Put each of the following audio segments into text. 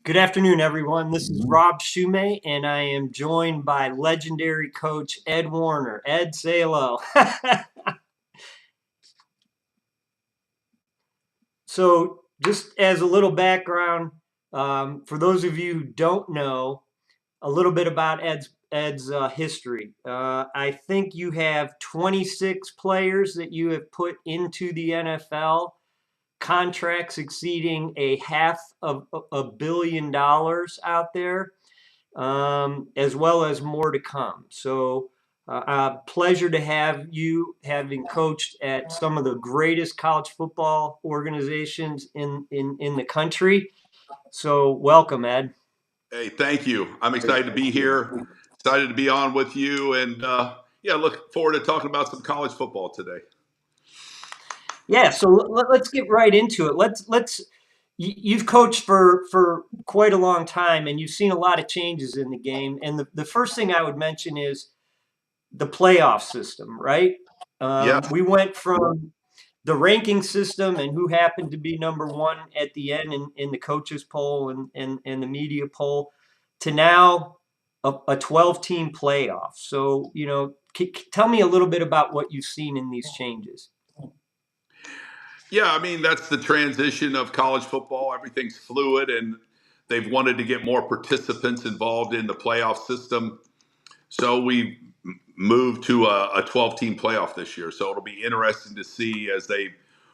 Good afternoon, everyone. This is Rob Shumay, and I am joined by legendary coach Ed Warinner. Ed, say hello. So, just as a little background, for those of you who don't know, a little bit about Ed's history. I think you have 26 players that you have put into the NFL, contracts exceeding a half of $1 billion out there, as well as more to come. So, pleasure to have you, having coached at some of the greatest college football organizations in the country. So, welcome, Ed. Hey, thank you. I'm excited to be here. Excited to be on with you, and yeah, look forward to talking about some college football today. Yeah, so let's get right into it. You've coached for quite a long time, and you've seen a lot of changes in the game. And the first thing I would mention is the playoff system, right? Yes, We went from the ranking system and who happened to be number one at the end in the coaches poll and the media poll to now a 12 team playoff. So, tell me a little bit about what you've seen in these changes. yeah. I mean, that's the transition of college football. Everything's fluid, and they've wanted to get more participants involved in the playoff system. So we moved to a 12-team playoff this year. So it'll be interesting to see as they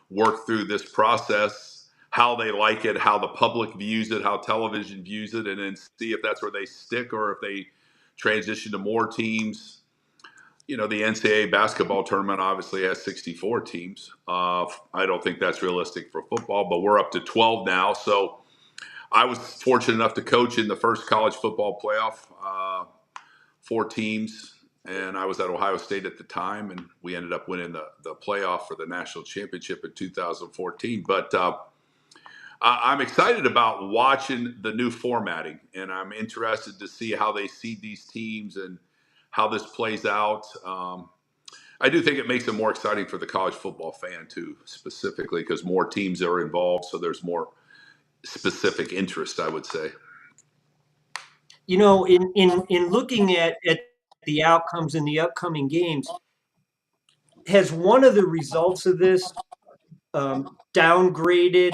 work through this process how they like it, how the public views it, how television views it, and then see if that's where they stick or if they transition to more teams. You know, the NCAA basketball tournament obviously has 64 teams. I don't think that's realistic for football, but we're up to 12 now. So I was fortunate enough to coach in the first college football playoff, 4 teams, and I was at Ohio State at the time, and we ended up winning the playoff for the national championship in 2014. But I'm excited about watching the new formatting, and I'm interested to see how they seed these teams and how this plays out. I do think it makes it more exciting for the college football fan too, specifically because more teams are involved, so there's more specific interest, I would say. In looking at the outcomes in the upcoming games, has one of the results of this downgraded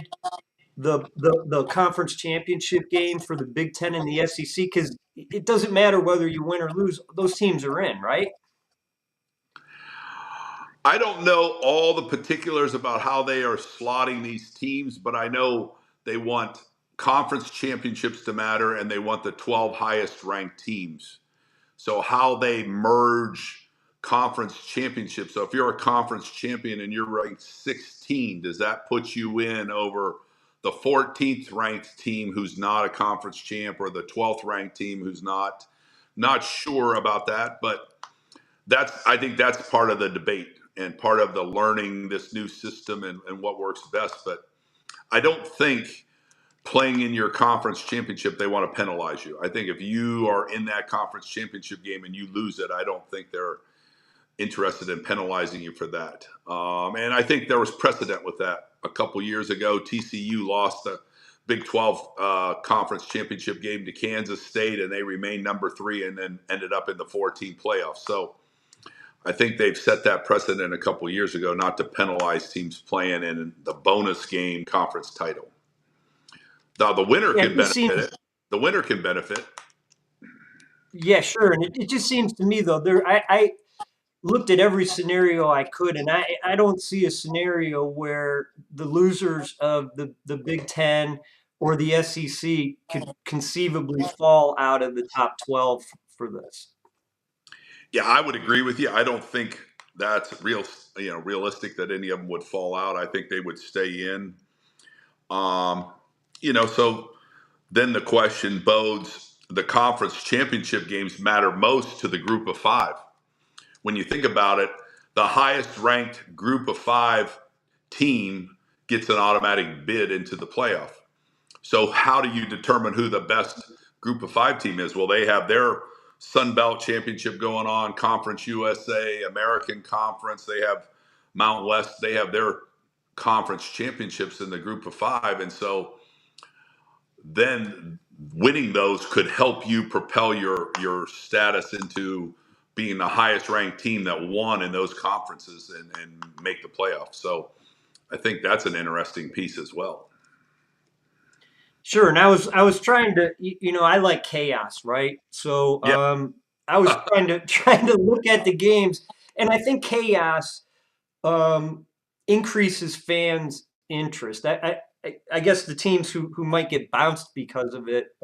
the conference championship game for the Big Ten and the SEC? Because it doesn't matter whether you win or lose; those teams are in, right? I don't know all the particulars about how they are slotting these teams, but I know they want conference championships to matter and they want the 12 highest ranked teams. So, how they merge conference championships. So, if you're a conference champion and you're ranked 16, does that put you in over the 14th ranked team who's not a conference champ or the 12th ranked team who's not? Not sure about that, but I think that's part of the debate and part of the learning this new system and what works best. But I don't think playing in your conference championship, they want to penalize you. I think if you are in that conference championship game and you lose it, I don't think they're interested in penalizing you for that. And I think there was precedent with that a couple years ago. TCU lost the Big 12 conference championship game to Kansas State, and they remained number 3 and then ended up in the 4-team playoffs. So I think they've set that precedent a couple years ago not to penalize teams playing in the bonus game conference title. Now, the winner Yeah, can benefit it. The winner can benefit. Yeah, sure. And it just seems to me though, I looked at every scenario I could, and I don't see a scenario where the losers of the Big Ten or the SEC could conceivably fall out of the top 12 for this. Yeah, I would agree with you. I don't think that's realistic that any of them would fall out. I think they would stay in. Um, so then the question bodes: the conference championship games matter most to the group of 5. When you think about it, the highest ranked group of 5 team gets an automatic bid into the playoff. So how do you determine who the best group of 5 team is? Well, they have their Sun Belt Championship going on, Conference USA, American Conference. They have Mount West. They have their conference championships in the group of 5. And so then winning those could help you propel your status into being the highest ranked team that won in those conferences and make the playoffs. So I think that's an interesting piece as well. Sure. And I was trying to, I like chaos, right? So Yeah. I was trying to look at the games, and I think chaos um, increases fans' interest. I guess the teams who might get bounced because of it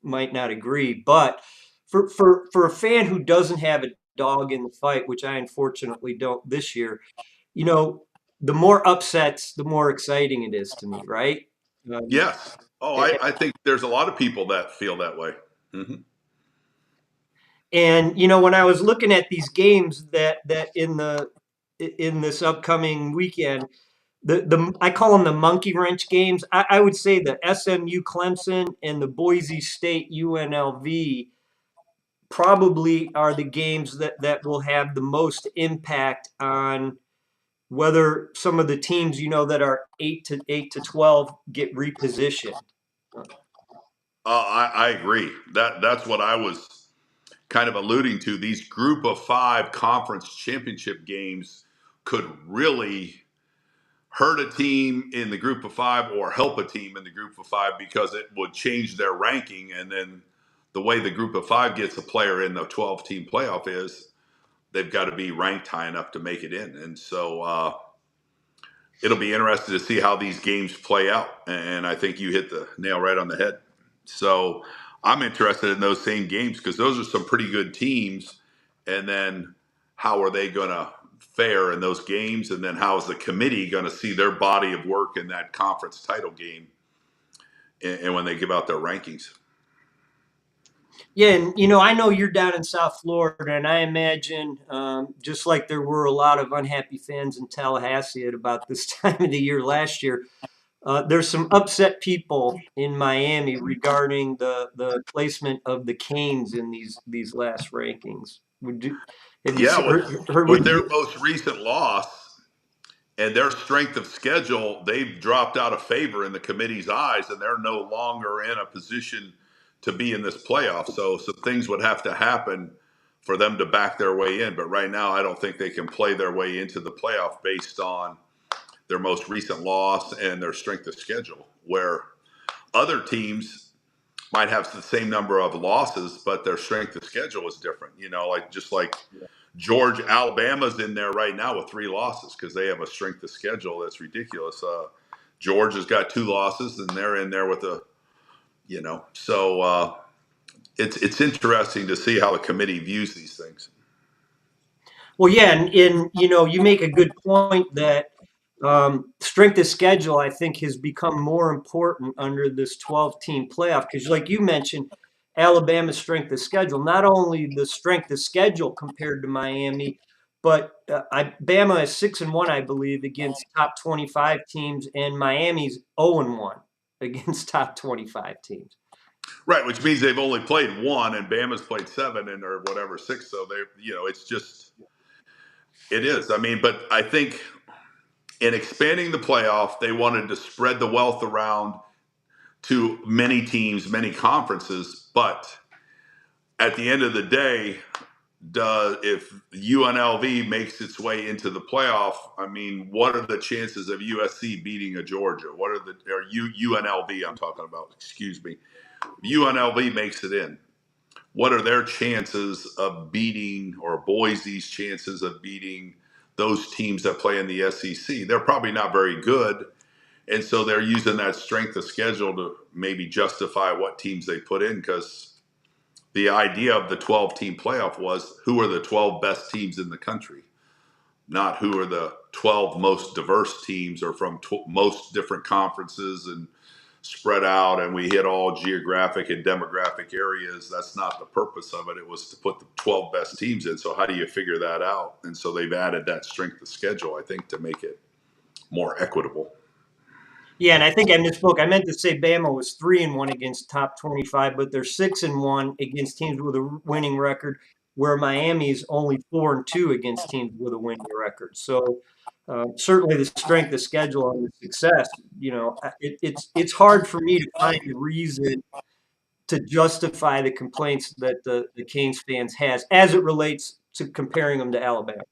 might not agree, but for a fan who doesn't have a dog in the fight, which I unfortunately don't this year, you know, the more upsets, the more exciting it is to me, right? Um, Yes. Oh, I think there's a lot of people that feel that way. Hmm. And when I was looking at these games that in this upcoming weekend, the I call them the monkey wrench games. I would say the SMU Clemson and the Boise State UNLV probably are the games that will have the most impact on whether some of the teams that are 8 to 12 get repositioned. I agree. That's what I was kind of alluding to. These group of five conference championship games could really hurt a team in the group of five or help a team in the group of five because it would change their ranking. And then the way the group of five gets a player in the 12 team playoff is they've got to be ranked high enough to make it in. And so it'll be interesting to see how these games play out. And I think you hit the nail right on the head. So I'm interested in those same games because those are some pretty good teams. And then how are they going to fare in those games? And then how is the committee going to see their body of work in that conference title game and when they give out their rankings? Yeah, and I know you're down in South Florida, and I imagine just like there were a lot of unhappy fans in Tallahassee at about this time of the year last year, there's some upset people in Miami regarding the placement of the Canes in these last rankings. Have you Yeah, heard with what their most recent loss and their strength of schedule, they've dropped out of favor in the committee's eyes, and they're no longer in a position to be in this playoff. So some things would have to happen for them to back their way in. But right now, I don't think they can play their way into the playoff based on their most recent loss and their strength of schedule, where other teams might have the same number of losses, but their strength of schedule is different. Like just like Georgia, Alabama's in there right now with 3 losses because they have a strength of schedule that's ridiculous. Georgia's got 2 losses, and they're in there with So it's interesting to see how the committee views these things. Well, yeah, and you make a good point that strength of schedule, I think, has become more important under this 12-team playoff because, like you mentioned, Alabama's strength of schedule, not only the strength of schedule compared to Miami, but Bama is 6-1, I believe, against top 25 teams, and Miami's 0-1 against top 25 teams. Right, which means they've only played one, and Bama's played 7 and or whatever 6. So it's just it is. I mean, but I think in expanding the playoff, they wanted to spread the wealth around to many teams, many conferences. But at the end of the day, if UNLV makes its way into the playoff, I mean, what are the chances of USC beating a Georgia? What are UNLV? I'm talking about. Excuse me. UNLV makes it in. What are their chances of beating, or Boise's chances of beating those teams that play in the SEC? They're probably not very good. And so they're using that strength of schedule to maybe justify what teams they put in, because the idea of the 12-team playoff was who are the 12 best teams in the country, not who are the 12 most diverse teams or from most different conferences and spread out, and we hit all geographic and demographic areas. That's not the purpose of it. It was to put the 12 best teams in. So how do you figure that out? And so they've added that strength of schedule, I think, to make it more equitable. Yeah, and I think I misspoke. I meant to say Bama was 3-1 against top 25, but they're 6-1 against teams with a winning record, where Miami's only 4-2 against teams with a winning record. So certainly the strength of schedule and the success. It's hard for me to find a reason to justify the complaints that the Canes fans has as it relates to comparing them to Alabama.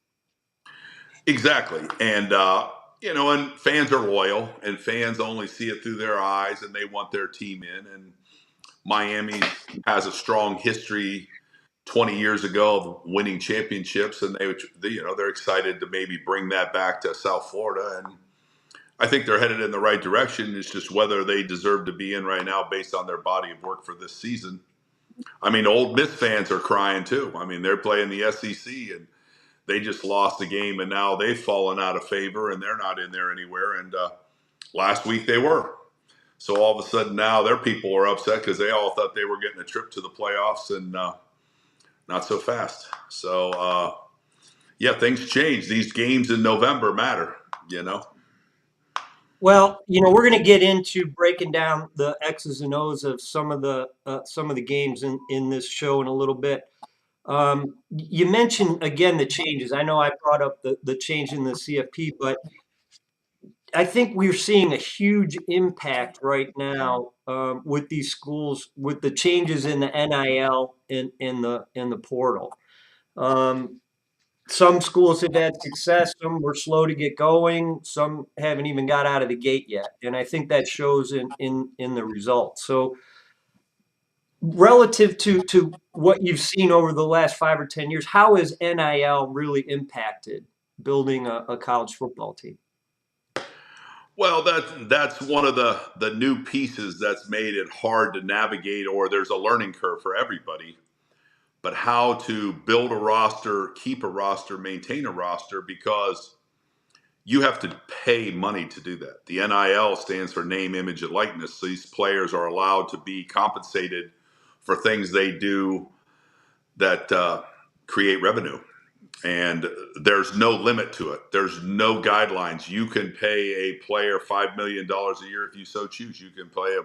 Exactly. And, and fans are loyal and fans only see it through their eyes and they want their team in. And Miami has a strong history 20 years ago of winning championships, and they're excited to maybe bring that back to South Florida. And I think they're headed in the right direction. It's just whether they deserve to be in right now based on their body of work for this season. I mean, Ole Miss fans are crying too. I mean, they're playing the SEC and they just lost a game, and now they've fallen out of favor and they're not in there anywhere. And last week they were. So all of a sudden now their people are upset because they all thought they were getting a trip to the playoffs, and not so fast. So yeah, things change. These games in November matter. Well, we're going to get into breaking down the X's and O's of some of the games in this show in a little bit. You mentioned again the changes. I know I brought up the change in the CFP, but I think we're seeing a huge impact right now with these schools with the changes in the NIL in the portal. Um, some schools have had success, some were slow to get going, some haven't even got out of the gate yet, and I think that shows in the results. So relative to what you've seen over the last 5 or 10 years, how has NIL really impacted building a college football team? Well, that's one of the new pieces that's made it hard to navigate, or there's a learning curve for everybody. But how to build a roster, keep a roster, maintain a roster, because you have to pay money to do that. The NIL stands for name, image, and likeness. So these players are allowed to be compensated for things they do that create revenue. And there's no limit to it. There's no guidelines. You can pay a player $5 million a year if you so choose. You can pay a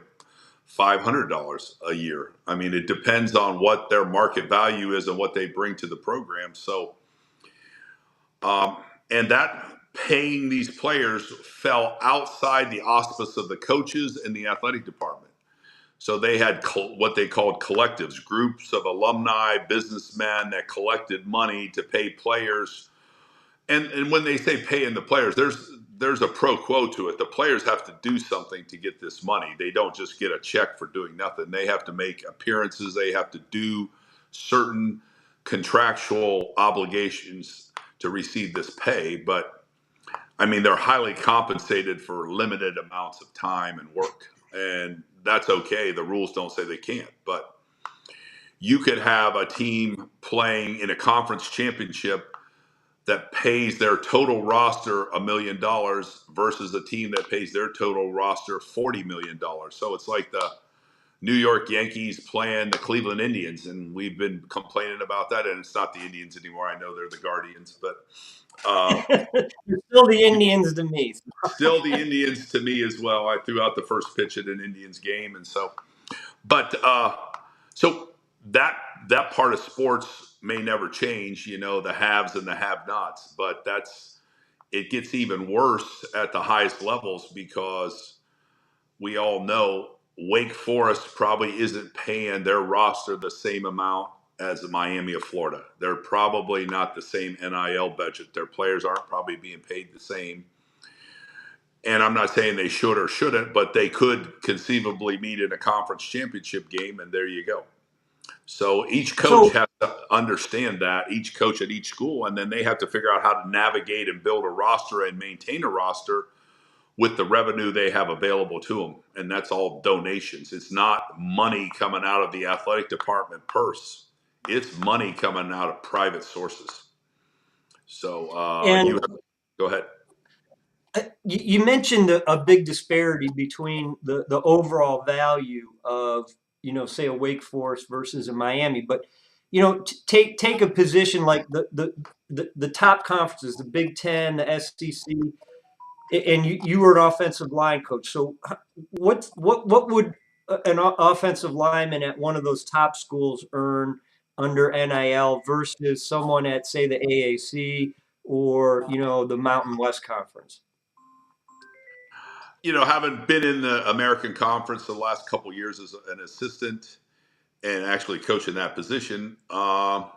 $500 a year. I mean, it depends on what their market value is and what they bring to the program. So, and that paying these players fell outside the auspice of the coaches and the athletic department. So they had what they called collectives, groups of alumni, businessmen that collected money to pay players. And when they say paying the players, there's a pro quo to it. The players have to do something to get this money. They don't just get a check for doing nothing. They have to make appearances. They have to do certain contractual obligations to receive this pay. But I mean, they're highly compensated for limited amounts of time and work. And that's okay. The rules don't say they can't. But you could have a team playing in a conference championship that pays their total roster $1 million versus a team that pays their total roster $40 million. So it's like the New York Yankees playing the Cleveland Indians, and we've been complaining about that. And it's not the Indians anymore. I know they're the Guardians, but You're still the Indians to me. still the Indians to me as well. I threw out the first pitch at an Indians game, and so that part of sports may never change. The haves and the have-nots, but it gets even worse at the highest levels because we all know Wake Forest probably isn't paying their roster the same amount as the Miami of Florida. They're probably not the same NIL budget. Their players aren't probably being paid the same. And I'm not saying they should or shouldn't, but they could conceivably meet in a conference championship game, and there you go. So each coach So has to understand that, each coach at each school, and then they have to figure out how to navigate and build a roster and maintain a roster with the revenue they have available to them. And that's all donations. It's not money coming out of the athletic department purse. It's money coming out of private sources. So and go ahead. you mentioned a big disparity between the overall value of, say a Wake Forest versus a Miami, but take a position like the top conferences, the Big Ten, the SEC, and you were an offensive line coach. So what would an offensive lineman at one of those top schools earn under NIL versus someone at, say, the AAC or the Mountain West Conference? Having been in the American Conference the last couple of years as an assistant, and actually coach in that position. I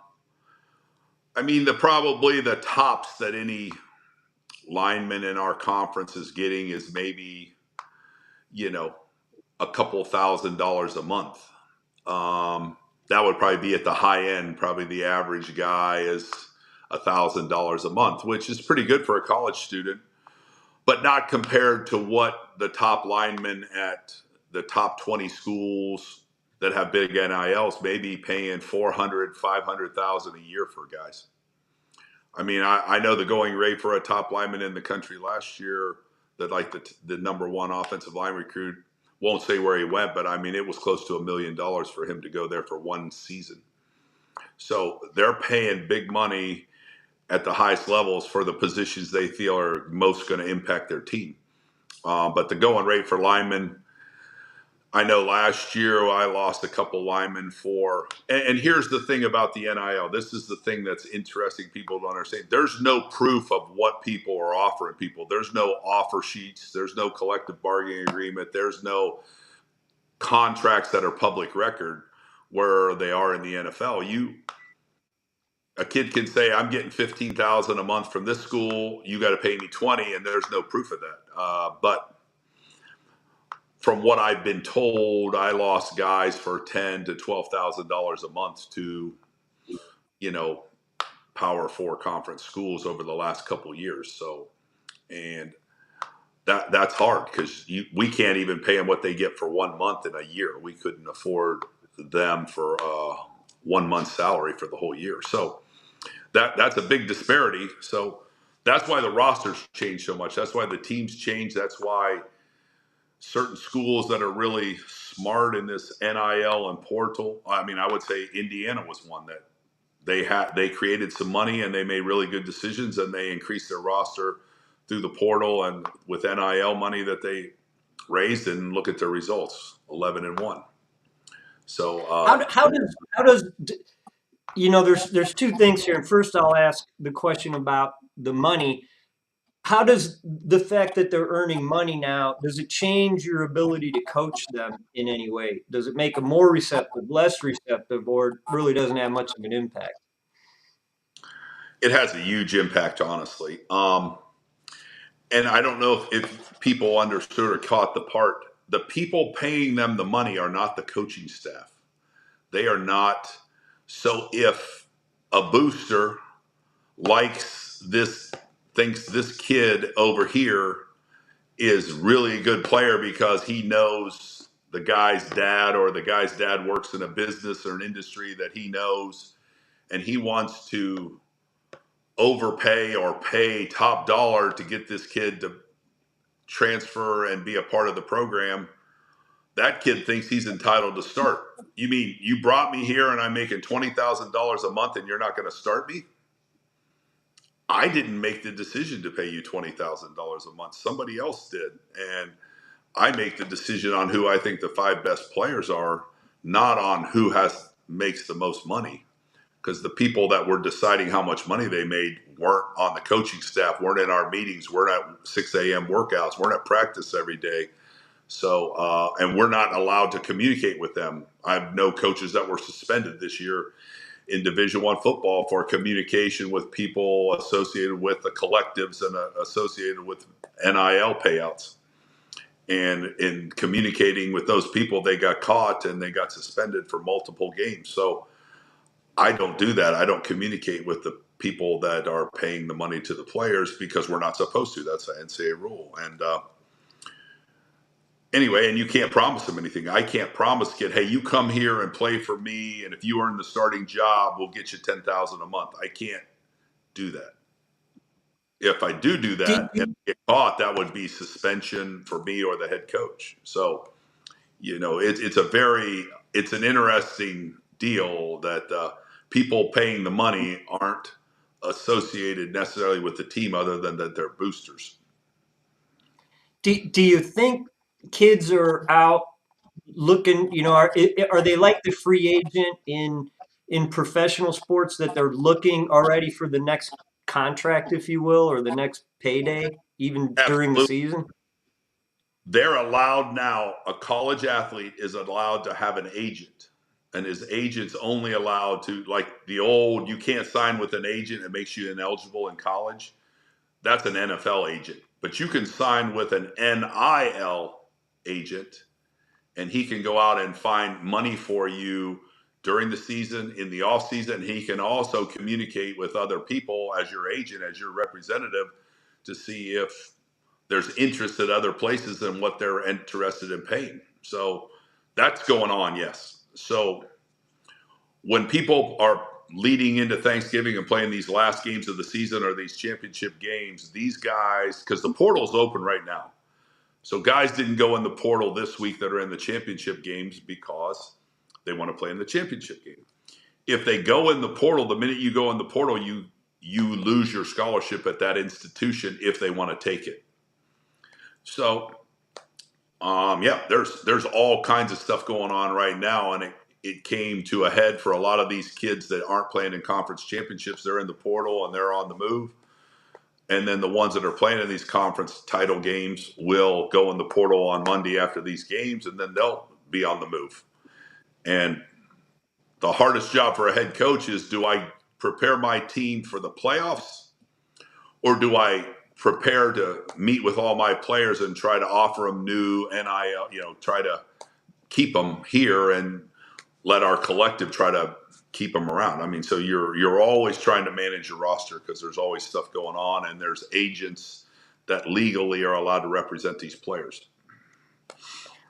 mean, probably the tops that any lineman in our conference is getting is maybe, you know, a couple $1,000s a month. That would probably be at the high end. Probably the average guy is $1,000 a month, which is pretty good for a college student, but not compared to what the top linemen at the top 20 schools that have big NILs may be paying 400, 500,000 a year for guys. I mean, I know the going rate for a top lineman in the country last year, that like the number one offensive line recruit, won't say where he went, but I mean, it was close to $1 million for him to go there for one season. So they're paying big money at the highest levels for the positions they feel are most going to impact their team. But the going rate for linemen, I know last year I lost a couple linemen and here's the thing about the NIL. This is the thing that's interesting. People don't understand. There's no proof of what people are offering people. There's no offer sheets. There's no collective bargaining agreement. There's no contracts that are public record where they are in the NFL. A kid can say, I'm getting 15,000 a month from this school. You got to pay me 20, and there's no proof of that. But from what I've been told, I lost guys for $10,000 to $12,000 a month to, Power Four conference schools over the last couple of years. So, and that's hard because we can't even pay them what they get for 1 month in a year. We couldn't afford them for 1 month's salary for the whole year. So that's a big disparity. So that's why the rosters change so much. That's why the teams change. That's why certain schools that are really smart in this NIL and portal. I mean, I would say Indiana was one that they created some money and they made really good decisions and they increased their roster through the portal and with NIL money that they raised, and look at their results, 11-1. So how does there's two things here. And first, I'll ask the question about the money. How does the fact that they're earning money now, does it change your ability to coach them in any way? Does it make them more receptive, less receptive, or it really doesn't have much of an impact? it has a huge impact, honestly. And I don't know if people understood or caught the part. The people paying them the money are not the coaching staff. They are not. So if a booster thinks this kid over here is really a good player because he knows the guy's dad, or the guy's dad works in a business or an industry that he knows, and he wants to overpay or pay top dollar to get this kid to transfer and be a part of the program, that kid thinks he's entitled to start. You mean you brought me here and I'm making $20,000 a month and you're not going to start me? I didn't make the decision to pay you $20,000 a month. Somebody else did. And I make the decision on who I think the 5 best players are, not on who makes the most money. Because the people that were deciding how much money they made weren't on the coaching staff, weren't in our meetings, weren't at 6 a.m. workouts, weren't at practice every day. So, and we're not allowed to communicate with them. I know coaches that were suspended this year in Division I football for communication with people associated with the collectives and associated with NIL payouts. And in communicating with those people, they got caught and they got suspended for multiple games. So I don't do that. I don't communicate with the people that are paying the money to the players because we're not supposed to. That's an NCAA rule. And anyway, and you can't promise them anything. I can't promise kid, hey, you come here and play for me, and if you earn the starting job, we'll get you $10,000 a month. I can't do that. If I do that and get caught, that would be suspension for me or the head coach. So, it's an interesting deal that people paying the money aren't associated necessarily with the team, other than that they're boosters. Do you think kids are out looking, are they like the free agent in professional sports, that they're looking already for the next contract, if you will, or the next payday, even during the Absolutely. season? They're allowed now, a college athlete is allowed to have an agent. and his agent's only allowed to, like the old, you can't sign with an agent, it makes you ineligible in college. That's an NFL agent. But you can sign with an NIL agent, and he can go out and find money for you during the season, in the off season. He can also communicate with other people as your agent, as your representative, to see if there's interest at other places and what they're interested in paying. So that's going on, yes. So when people are leading into Thanksgiving and playing these last games of the season or these championship games, these guys, because the portal's open right now. So guys didn't go in the portal this week that are in the championship games because they want to play in the championship game. If they go in the portal, the minute you go in the portal, you lose your scholarship at that institution if they want to take it. So yeah, there's all kinds of stuff going on right now, and it came to a head for a lot of these kids that aren't playing in conference championships. They're in the portal and they're on the move. And then the ones that are playing in these conference title games will go in the portal on Monday after these games, and then they'll be on the move. And the hardest job for a head coach is, do I prepare my team for the playoffs, or do I prepare to meet with all my players and try to offer them new NIL, try to keep them here and let our collective try to keep them around. I mean, so you're always trying to manage your roster because there's always stuff going on, and there's agents that legally are allowed to represent these players.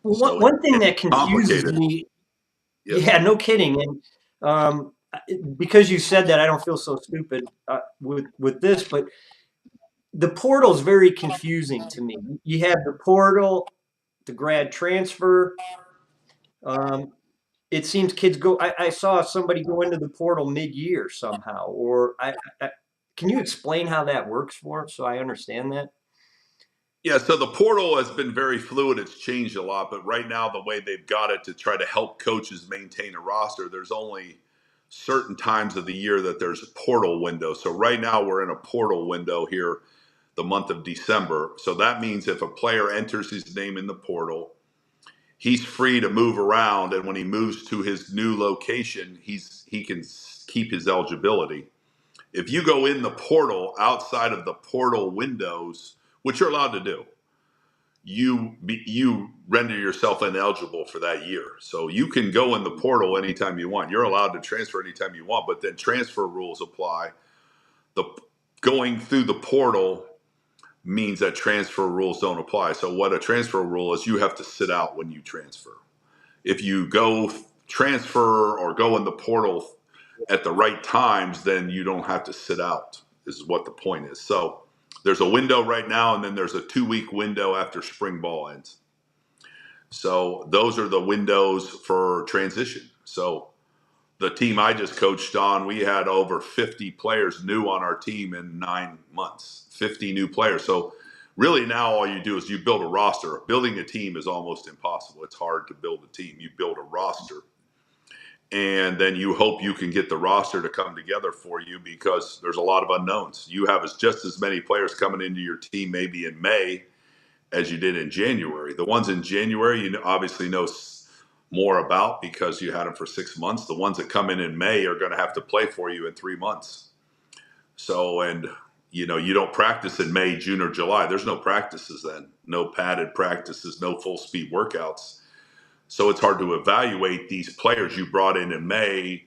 Well, So one thing it's that confuses complicated. me, Yes. yeah, no kidding, and because you said that, I don't feel so stupid with this, but the portal is very confusing to me. You have the portal, the grad transfer. Um, it seems kids go. I saw somebody go into the portal mid-year somehow, or can you explain how that works for us so I understand that? Yeah, so the portal has been very fluid. It's changed a lot, but right now the way they've got it to try to help coaches maintain a roster, there's only certain times of the year that there's a portal window. So right now we're in a portal window here, the month of December. So that means if a player enters his name in the portal, he's free to move around, and when he moves to his new location, he can keep his eligibility. If you go in the portal outside of the portal windows, which you're allowed to do, you render yourself ineligible for that year. So you can go in the portal anytime you want. You're allowed to transfer anytime you want, but then transfer rules apply. The going through the portal means that transfer rules don't apply. So what a transfer rule is, you have to sit out when you transfer. If you go transfer or go in the portal at the right times, then you don't have to sit out, is what the point is. So there's a window right now, and then there's a 2-week window after spring ball ends. So those are the windows for transition. So the team I just coached on, we had over 50 players new on our team in 9 months, 50 new players. So really now all you do is you build a roster. Building a team is almost impossible. It's hard to build a team. You build a roster, and then you hope you can get the roster to come together for you, because there's a lot of unknowns. You have just as many players coming into your team maybe in May as you did in January. The ones in January, you obviously know more about because you had them for 6 months. The ones that come in May are going to have to play for you in 3 months. So, and you don't practice in May, June, or July. There's no practices then, no padded practices, no full speed workouts. So it's hard to evaluate these players you brought in May.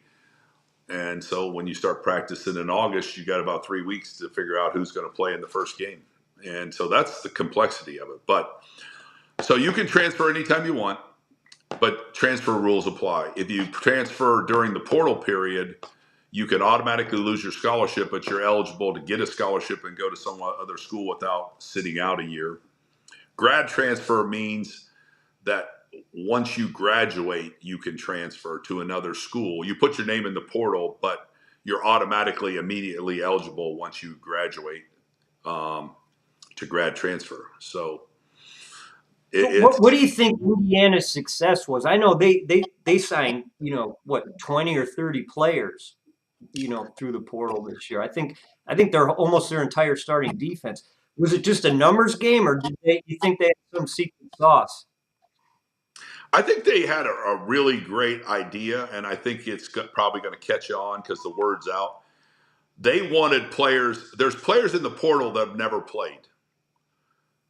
And so when you start practicing in August, you got about 3 weeks to figure out who's going to play in the first game. And so that's the complexity of it. But so you can transfer anytime you want, but transfer rules apply. If you transfer during the portal period, you can automatically lose your scholarship, but you're eligible to get a scholarship and go to some other school without sitting out a year. Grad transfer means that once you graduate, you can transfer to another school. You put your name in the portal, but you're automatically immediately eligible once you graduate to grad transfer. So What do you think Indiana's success was? I know they signed, 20 or 30 players, through the portal this year. I think they're almost their entire starting defense. Was it just a numbers game, or you think they had some secret sauce? I think they had a really great idea, and I think it's probably going to catch on because the word's out. They wanted players. There's players in the portal that have never played.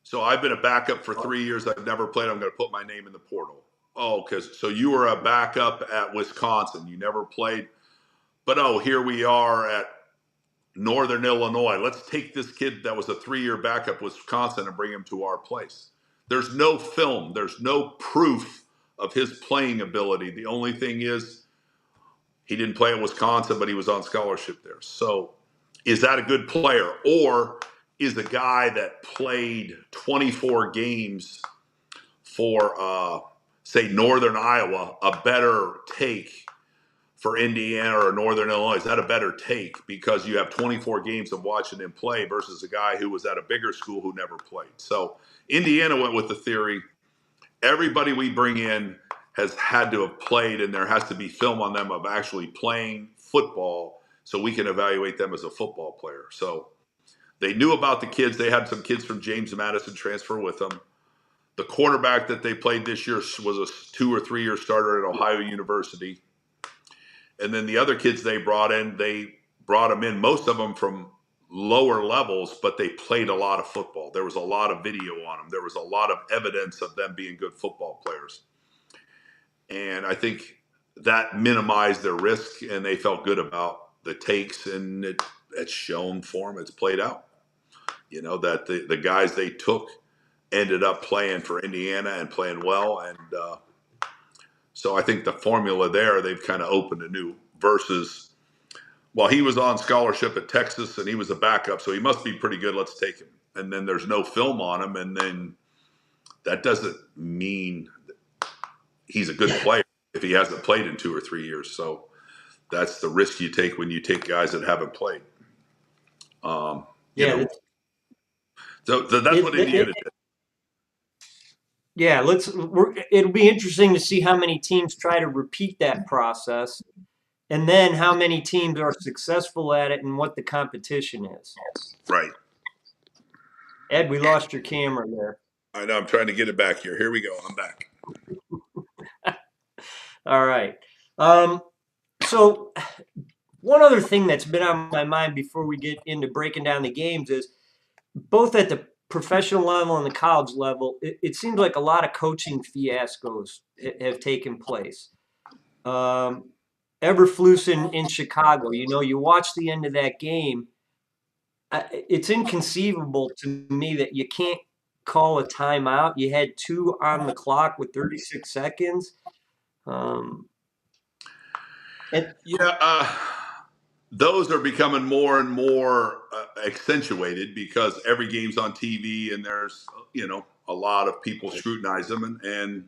So I've been a backup for 3 years. I've never played. I'm going to put my name in the portal. Oh, because so you were a backup at Wisconsin. You never played. But here we are at Northern Illinois. Let's take this kid that was a 3-year backup at Wisconsin and bring him to our place. There's no film. There's no proof of his playing ability. The only thing is he didn't play at Wisconsin, but he was on scholarship there. So is that a good player? Or is the guy that played 24 games for, say, Northern Iowa a better take for Indiana or Northern Illinois? Is that a better take because you have 24 games of watching him play versus a guy who was at a bigger school who never played? So Indiana went with the theory, everybody we bring in has had to have played, and there has to be film on them of actually playing football so we can evaluate them as a football player. So they knew about the kids. They had some kids from James Madison transfer with them. The quarterback that they played this year was a 2 or 3 year starter at Ohio University. And then the other kids they brought them in, most of them from lower levels, but they played a lot of football. There was a lot of video on them. There was a lot of evidence of them being good football players. And I think that minimized their risk, and they felt good about the takes, and it's shown for them. It's played out. That the guys they took ended up playing for Indiana and playing well. And so I think the formula there, they've kind of opened a new versus, well, he was on scholarship at Texas and he was a backup, so he must be pretty good. Let's take him. And then there's no film on him. And then that doesn't mean he's a good player if he hasn't played in 2 or 3 years. So that's the risk you take when you take guys that haven't played. So that's what Indiana did. Yeah, it'll be interesting to see how many teams try to repeat that process, and then how many teams are successful at it and what the competition is. Right. Ed, we lost your camera there. I know. I'm trying to get it back here. Here we go. I'm back. All right. So one other thing that's been on my mind before we get into breaking down the games is both at the professional level and the college level, it seems like a lot of coaching fiascos have taken place. Eberflus in Chicago, you watch the end of that game. It's inconceivable to me that you can't call a timeout. You had 2 on the clock with 36 seconds. Those are becoming more and more accentuated because every game's on TV and there's, a lot of people scrutinize them and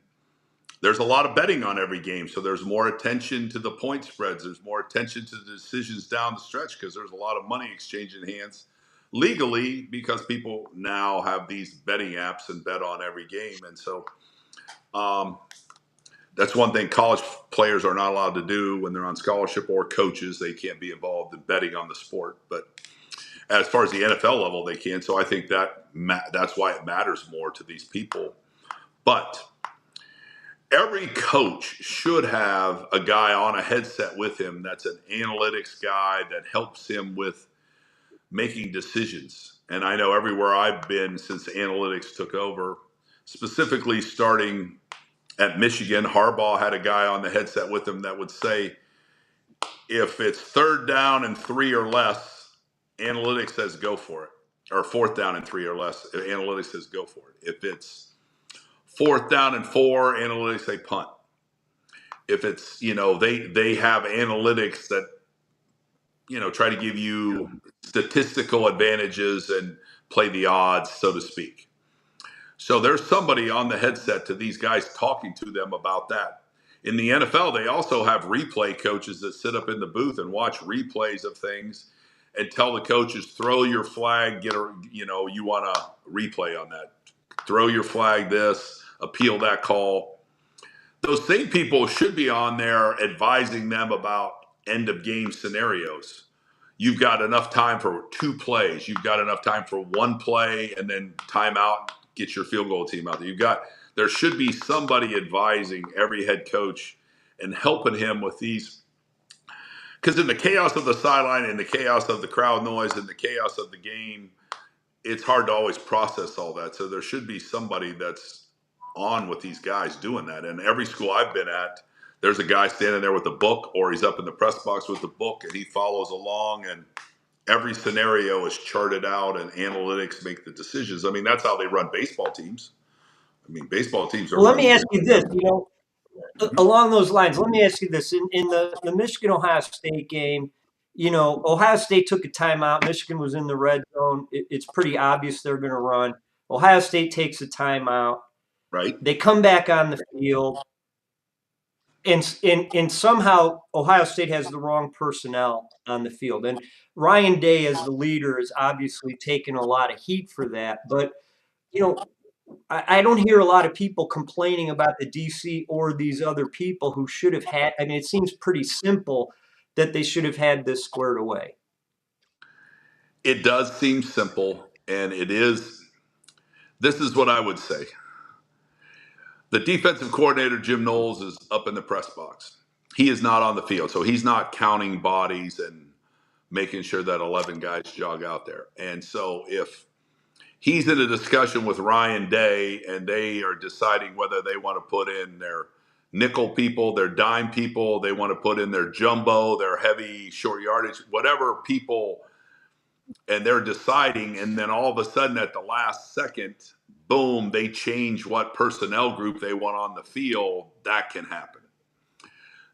there's a lot of betting on every game. So there's more attention to the point spreads. There's more attention to the decisions down the stretch because there's a lot of money exchanging hands legally because people now have these betting apps and bet on every game. And so that's one thing college players are not allowed to do when they're on scholarship, or coaches. They can't be involved in betting on the sport. But as far as the NFL level, they can. So I think that's why it matters more to these people. But every coach should have a guy on a headset with him that's an analytics guy that helps him with making decisions. And I know everywhere I've been since analytics took over, specifically starting at Michigan, Harbaugh had a guy on the headset with him that would say, if it's 3rd down and 3 or less, analytics says go for it. Or 4th down and 3 or less, analytics says go for it. If it's 4th down and 4, analytics say punt. If it's, they have analytics that, try to give you statistical advantages and play the odds, so to speak. So there's somebody on the headset to these guys talking to them about that. In the NFL, they also have replay coaches that sit up in the booth and watch replays of things and tell the coaches, throw your flag, you want a replay on that. Throw your flag this, appeal that call. Those same people should be on there advising them about end of game scenarios. You've got enough time for 2 plays. You've got enough time for 1 play and then timeout, get your field goal team out there. There should be somebody advising every head coach and helping him with these. Because in the chaos of the sideline, in the chaos of the crowd noise, in the chaos of the game, it's hard to always process all that. So there should be somebody that's on with these guys doing that. And every school I've been at, there's a guy standing there with a book, or he's up in the press box with the book, and he follows along, and every scenario is charted out, and analytics make the decisions. I mean, that's how they run baseball teams. I mean, baseball teams are Well, let run. me ask you this. Along those lines, let me ask you this: in the Michigan Ohio State game, Ohio State took a timeout. Michigan was in the red zone. It's pretty obvious they're going to run. Ohio State takes a timeout. Right? They come back on the field, and somehow Ohio State has the wrong personnel on the field. And Ryan Day, as the leader, is obviously taking a lot of heat for that. But you know, I don't hear a lot of people complaining about the DC or these other people who should have had. I mean, it seems pretty simple that they should have had this squared away. It does seem simple, and it is. This is what I would say. The defensive coordinator, Jim Knowles, is up in the press box. He is not on the field, so he's not counting bodies and making sure that 11 guys jog out there. And so if he's in a discussion with Ryan Day and they are deciding whether they want to put in their nickel people, their dime people, they want to put in their jumbo, their heavy short yardage, whatever people, and they're deciding, and then all of a sudden at the last second, boom, they change what personnel group they want on the field, that can happen.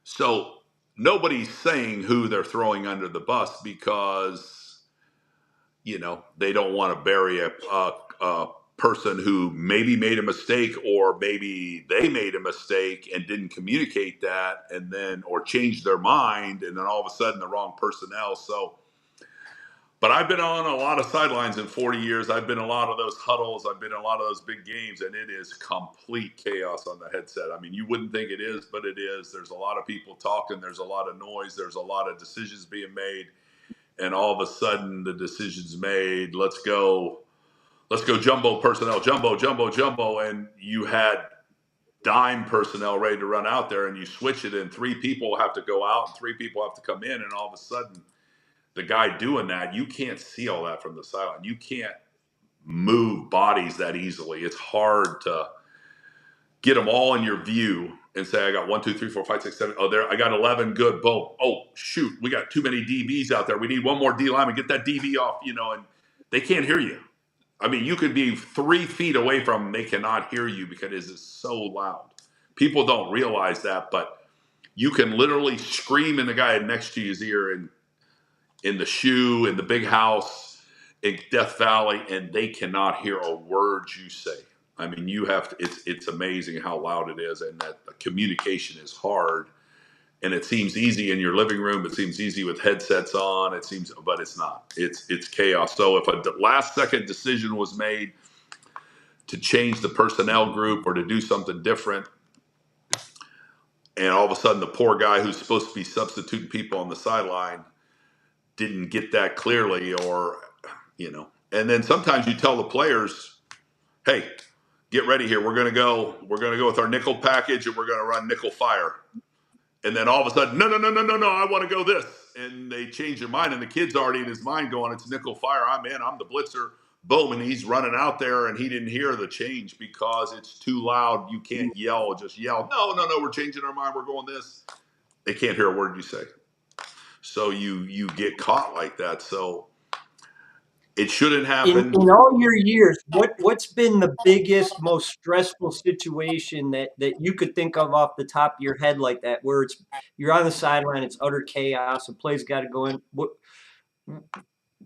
So nobody's saying who they're throwing under the bus because, they don't want to bury a person who maybe made a mistake, or maybe they made a mistake and didn't communicate that, and then, or changed their mind, and then all of a sudden the wrong personnel. So, but I've been on a lot of sidelines in 40 years. I've been in a lot of those huddles. I've been in a lot of those big games, and it is complete chaos on the headset. I mean, you wouldn't think it is, but it is. There's a lot of people talking. There's a lot of noise. There's a lot of decisions being made. And all of a sudden the decision's made. Let's go jumbo personnel, jumbo. And you had dime personnel ready to run out there, and you switch it, and 3 people have to go out and 3 people have to come in. And all of a sudden, the guy doing that, you can't see all that from the sideline. You can't move bodies that easily. It's hard to get them all in your view and say, I got 1, 2, 3, 4, 5, 6, 7. Oh, there, I got 11. Good. Boom. Oh, shoot. We got too many DBs out there. We need one more D lineman. Get that DB off, and they can't hear you. I mean, you could be 3 feet away from them. They cannot hear you because it is so loud. People don't realize that, but you can literally scream in the guy next to you's ear and in the shoe, in the big house, in Death Valley, and they cannot hear a word you say. I mean, you have to, it's amazing how loud it is, and that the communication is hard. And it seems easy in your living room. It seems easy with headsets on. But it's not. It's chaos. So if a last second decision was made to change the personnel group or to do something different, and all of a sudden the poor guy who's supposed to be substituting people on the sideline didn't get that clearly, and then sometimes you tell the players, hey, get ready here. We're going to go with our nickel package, and we're going to run nickel fire. And then all of a sudden, no, I want to go this. And they change their mind, and the kid's already in his mind going, it's nickel fire. I'm the blitzer. Boom. And he's running out there, and he didn't hear the change because it's too loud. You can't yell, just yell. No, we're changing our mind. We're going this. They can't hear a word you say. So you get caught like that. So it shouldn't happen. In all your years, what's been the biggest, most stressful situation that you could think of off the top of your head like that, where you're on the sideline, it's utter chaos, the play's got to go in.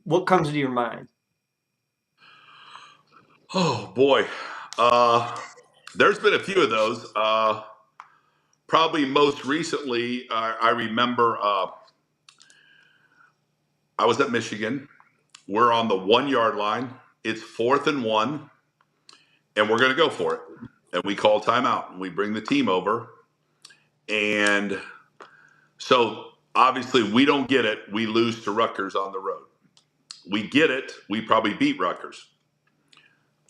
What comes to your mind? Oh boy, there's been a few of those. Probably most recently, I remember I was at Michigan. We're on the 1 yard line. It's 4th and 1, and we're going to go for it. And we call timeout, and we bring the team over. And so obviously we don't get it. We lose to Rutgers on the road. We get it. We probably beat Rutgers.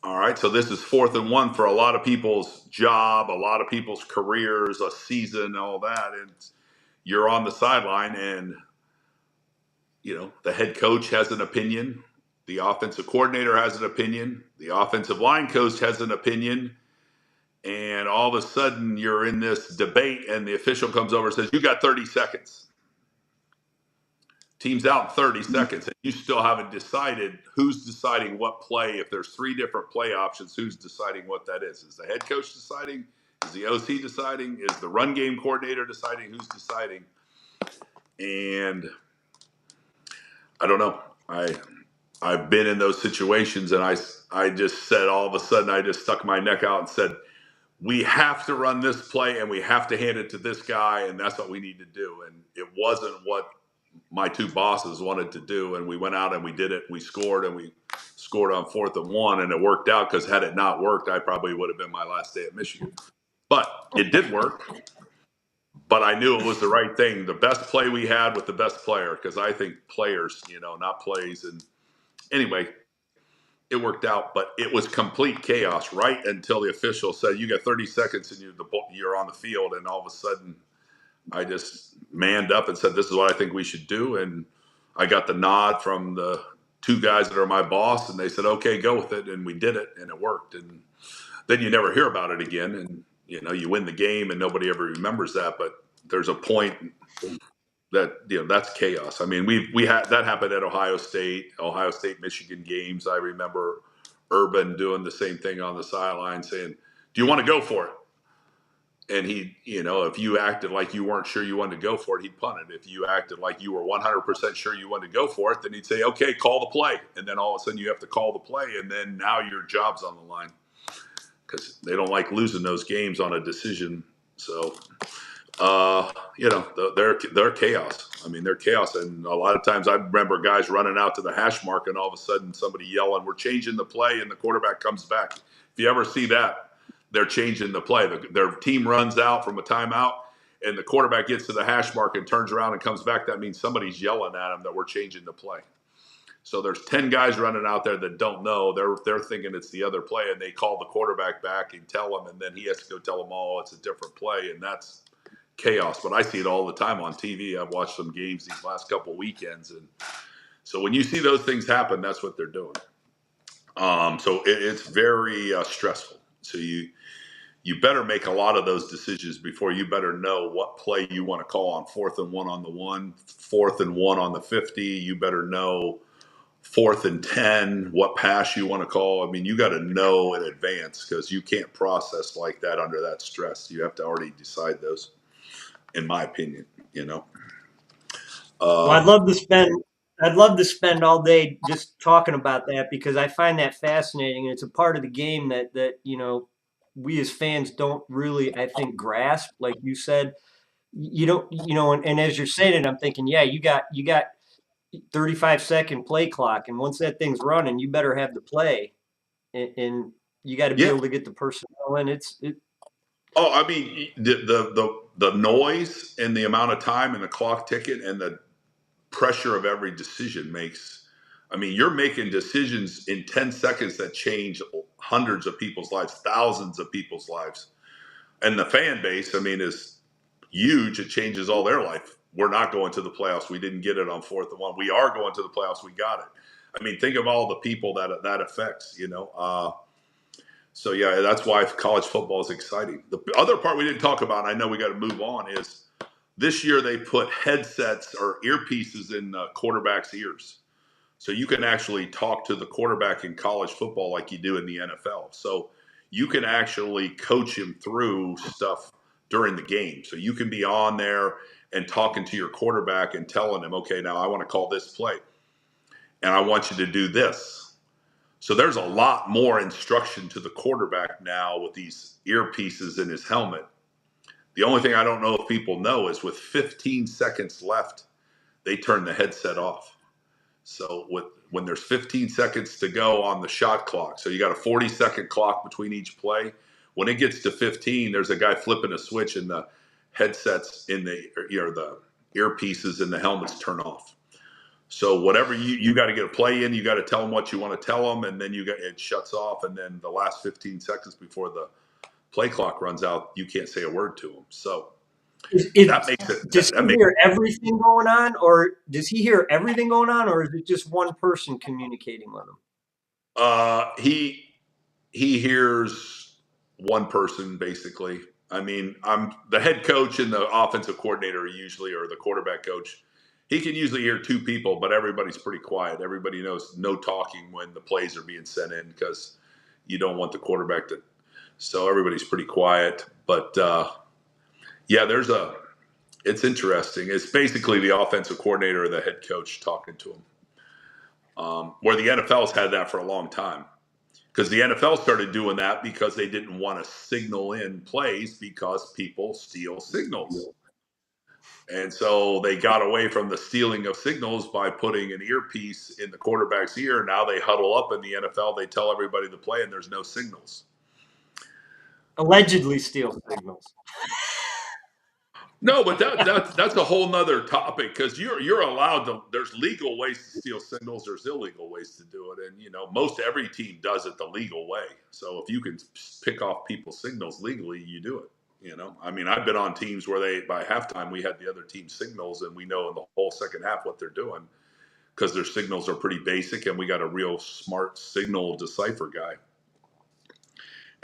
All right, so this is 4th and 1 for a lot of people's job, a lot of people's careers, a season, all that. And you're on the sideline, and the head coach has an opinion, the offensive coordinator has an opinion, the offensive line coach has an opinion, and all of a sudden you're in this debate, and the official comes over and says, "You got 30 seconds." Team's out in 30 seconds, and you still haven't decided who's deciding what play. If there's 3 different play options, who's deciding what that is? Is the head coach deciding? Is the OC deciding? Is the run game coordinator deciding? Who's deciding? And I don't know. I've been in those situations, and I just said, all of a sudden I just stuck my neck out and said, we have to run this play and we have to hand it to this guy, and that's what we need to do. And it wasn't what my 2 bosses wanted to do, and we went out and we did it. We scored, and we scored on 4th and 1, and it worked out, because had it not worked, I probably would have been my last day at Michigan. But it did work. But I knew it was the right thing. The best play we had with the best player, because I think players, not plays. And anyway, it worked out, but it was complete chaos right until the official said, "You got 30 seconds and you're on the field." And all of a sudden, I just manned up and said, "This is what I think we should do." And I got the nod from the 2 guys that are my boss, and they said, "Okay, go with it." And we did it, and it worked. And then you never hear about it again. And, you win the game, and nobody ever remembers that. But there's a point that, that's chaos. I mean, we had that happen at Ohio State, Michigan games. I remember Urban doing the same thing on the sideline, saying, "Do you want to go for it?" And he, if you acted like you weren't sure you wanted to go for it, he'd punt it. If you acted like you were 100% sure you wanted to go for it, then he'd say, "Okay, call the play." And then all of a sudden you have to call the play, and then now your job's on the line, because they don't like losing those games on a decision. So they're chaos. I mean, they're chaos. And a lot of times I remember guys running out to the hash mark, and all of a sudden somebody yelling, "We're changing the play," and the quarterback comes back. If you ever see that, they're changing the play. Their team runs out from a timeout, and the quarterback gets to the hash mark and turns around and comes back. That means somebody's yelling at them that we're changing the play. So there's 10 guys running out there that don't know. They're thinking it's the other play, and they call the quarterback back and tell him, and then he has to go tell them, "Oh, it's a different play." And that's chaos. But I see it all the time on TV. I've watched some games these last couple weekends, and so when you see those things happen, that's what they're doing. So it's very stressful. So you better make a lot of those decisions before. You better know what play you want to call on 4th and 1 on the 1, 4th and 1 on the 50. You better know 4th and 10, what pass you want to call. I mean, you got to know in advance, because you can't process like that under that stress. You have to already decide those, in my opinion. Well, I'd love to spend all day just talking about that, because I find that fascinating, and it's a part of the game that we as fans don't really, I think, grasp. Like you said, you don't, and as you're saying it, I'm thinking, yeah, you got 35-second play clock, and once that thing's running, you better have the play, and you got to be Yeah. able to get the personnel in. Oh, I mean, the noise and the amount of time and the clock ticking and the pressure of every decision makes. I mean, you're making decisions in 10 seconds that change hundreds of people's lives, thousands of people's lives. And the fan base, I mean, is huge. It changes all their life. We're not going to the playoffs. We didn't get it on 4th and 1. We are going to the playoffs. We got it. I mean, think of all the people that affects, So, yeah, that's why college football is exciting. The other part we didn't talk about, and I know we got to move on, is this year they put headsets or earpieces in quarterbacks' ears. So you can actually talk to the quarterback in college football like you do in the NFL. So you can actually coach him through stuff during the game. So you can be on there and talking to your quarterback and telling him, "Okay, now I want to call this play, and I want you to do this." So there's a lot more instruction to the quarterback now with these earpieces in his helmet. The only thing I don't know if people know is with 15 seconds left, they turn the headset off. So when there's 15 seconds to go on the shot clock, so you got a 40-second clock between each play. When it gets to 15, there's a guy flipping a switch, and the headsets in the earpieces in the helmets turn off. So whatever you got to get a play in, you got to tell them what you want to tell them, and then it shuts off, and then the last 15 seconds before the play clock runs out, you can't say a word to them. So that makes it Does that he makes hear everything going on, or does he hear everything going on, or is it just one person communicating with him? He hears one person basically. I mean, I'm the head coach and the offensive coordinator usually, or the quarterback coach. He can usually hear two people, but everybody's pretty quiet. Everybody knows no talking when the plays are being sent in because you don't want the quarterback to. So everybody's pretty quiet. But yeah, it's interesting. It's basically the offensive coordinator or the head coach talking to him. Where the NFL's had that for a long time. Because the NFL started doing that because they didn't want to signal in plays because people steal signals. And so they got away from the stealing of signals by putting an earpiece in the quarterback's ear. Now they huddle up in the NFL. They tell everybody to play, and there's no signals. Allegedly steal signals. No, but that's a whole nother topic because you're allowed to. There's legal ways to steal signals. There's illegal ways to do it, and most every team does it the legal way. So if you can pick off people's signals legally, you do it. I mean, I've been on teams where by halftime we had the other team's signals, and we know in the whole second half what they're doing because their signals are pretty basic, and we got a real smart signal decipher guy.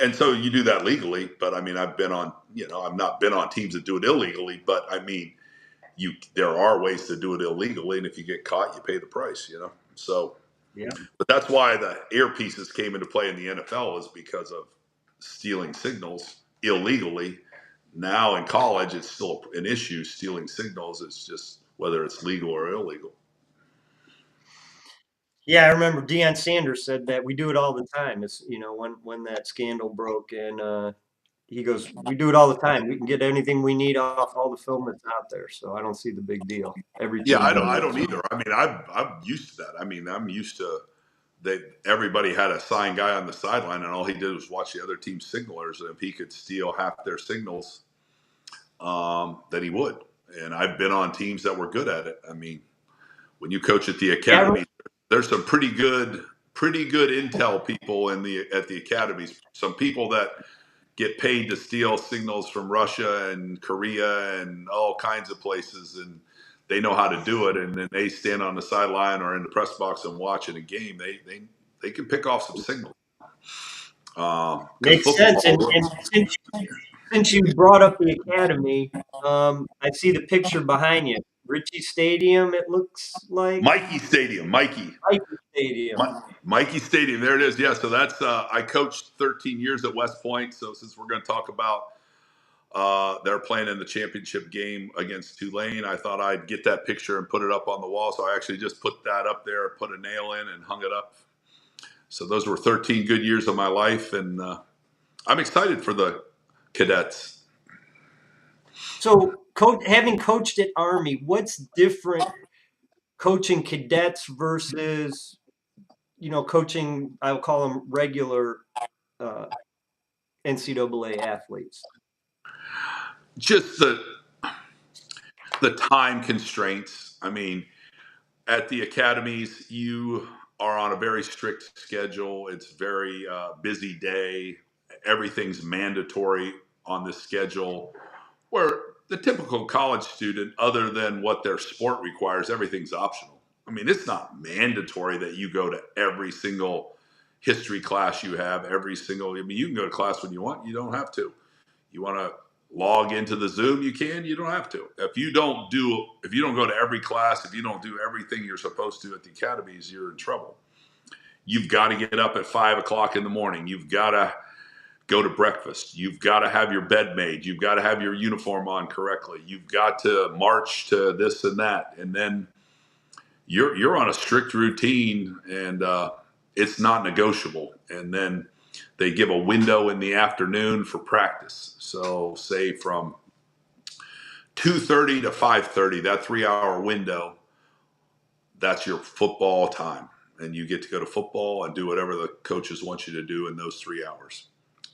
And so you do that legally, but I mean, I've not been on teams that do it illegally, but I mean, there are ways to do it illegally, and if you get caught, you pay the price. So Yeah. but that's why the earpieces came into play in the NFL is because of stealing signals illegally. Now in college, it's still an issue. Stealing signals is just whether it's legal or illegal. Yeah, I remember Deion Sanders said that we do it all the time. It's when that scandal broke, and he goes, "We do it all the time. We can get anything we need off all the film that's out there." So I don't see the big deal. Every Yeah, team I does don't it. either. I mean, I'm used to that. I mean, I'm used to that everybody had a signed guy on the sideline, and all he did was watch the other team's signalers, and if he could steal half their signals, then he would. And I've been on teams that were good at it. I mean, when you coach at the Yeah, academy, there's some pretty good intel people at the academies. Some people that get paid to steal signals from Russia and Korea and all kinds of places, and they know how to do it. And then they stand on the sideline or in the press box and watch in a game. They can pick off some signals. Because makes sense. And, football, and since you brought up the academy, I see the picture behind you. Richie Stadium, it looks like. Mikey Stadium, Mikey Stadium. Mikey Stadium. There it is. Yeah. So that's I coached 13 years at West Point. So since we're going to talk about they're playing in the championship game against Tulane, I thought I'd get that picture and put it up on the wall. So I actually just put that up there, put a nail in, and hung it up. So those were 13 good years of my life, and I'm excited for the cadets. So, having coached at Army, what's different coaching cadets versus coaching? I'll call them regular uh, NCAA athletes. Just the time constraints. I mean, at the academies, you are on a very strict schedule. It's very busy day. Everything's mandatory on this schedule. Where the typical college student, other than what their sport requires, everything's optional. I mean, it's not mandatory that you go to every single history class you have, I mean, you can go to class when you want. You don't have to. You want to log into the Zoom, you can. You don't have to. If you don't go to every class, if you don't do everything you're supposed to at the academies, you're in trouble. You've got to get up at 5 o'clock in the morning. You've got to go to breakfast. You've got to have your bed made. You've got to have your uniform on correctly. You've got to march to this and that, and then you're on a strict routine, and it's not negotiable. And then they give a window in the afternoon for practice. So say from 2:30 to 5:30, that 3 hour window, that's your football time. And you get to go to football and do whatever the coaches want you to do in those 3 hours.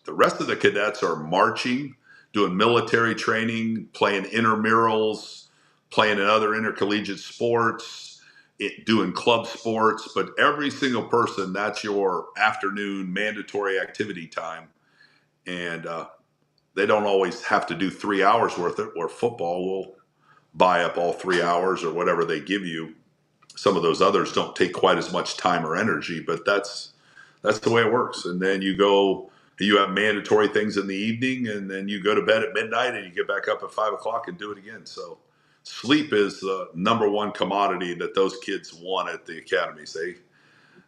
The rest of the cadets are marching, doing military training, playing intramurals, playing in other intercollegiate sports, doing club sports, but every single person, that's your afternoon mandatory activity time. And they don't always have to do 3 hours worth of it, or football will buy up all 3 hours or whatever they give you. Some of those others don't take quite as much time or energy, but that's the way it works. And then you have mandatory things in the evening, and then you go to bed at midnight and you get back up at 5 o'clock and do it again. So sleep is the number one commodity that those kids want at the academies.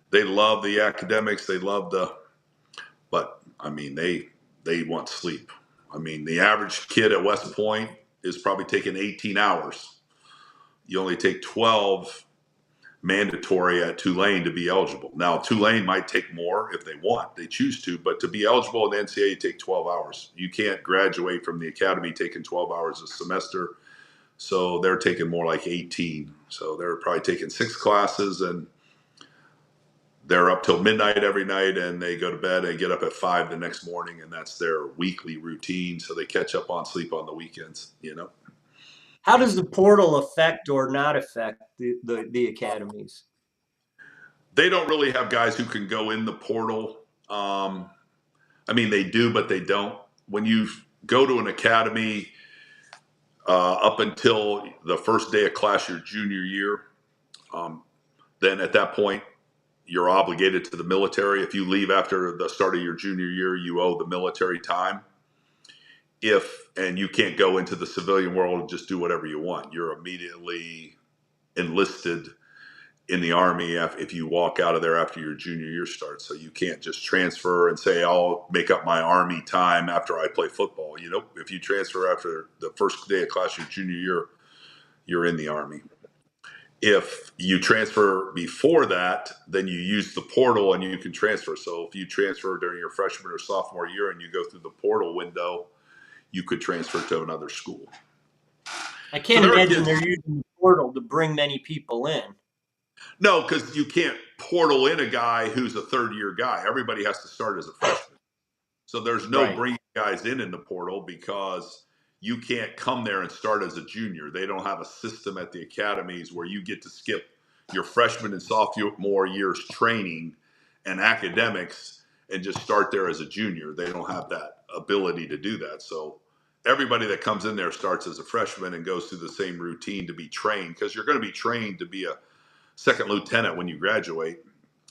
They love the academics. They love but I mean, they want sleep. I mean, the average kid at West Point is probably taking 18 hours. You only take 12 mandatory at Tulane to be eligible. Now, Tulane might take more if they want, they choose to, but to be eligible in the NCAA, you take 12 hours. You can't graduate from the academy taking 12 hours a semester. So they're taking more like 18. So they're probably taking 6 classes, and they're up till midnight every night, and they go to bed and get up at 5 the next morning, and that's their weekly routine. So they catch up on sleep on the weekends. How does the portal affect or not affect the academies? They don't really have guys who can go in the portal. I mean, they do, but they don't. When you go to an academy up until the first day of class your junior year, then at that point, you're obligated to the military. If you leave after the start of your junior year, you owe the military time. And you can't go into the civilian world and just do whatever you want. You're immediately enlisted in the Army if you walk out of there after your junior year starts. So you can't just transfer and say, I'll make up my Army time after I play football. If you transfer after the first day of class your junior year, you're in the Army. If you transfer before that, then you use the portal and you can transfer. So if you transfer during your freshman or sophomore year and you go through the portal window, you could transfer to another school. I can't imagine they're using the portal to bring many people in. No, because you can't portal in a guy who's a third-year guy. Everybody has to start as a freshman. So there's no bringing guys in the portal, because you can't come there and start as a junior. They don't have a system at the academies where you get to skip your freshman and sophomore years training and academics and just start there as a junior. They don't have that ability to do that. So everybody that comes in there starts as a freshman and goes through the same routine to be trained, because you're going to be trained to be a second lieutenant when you graduate.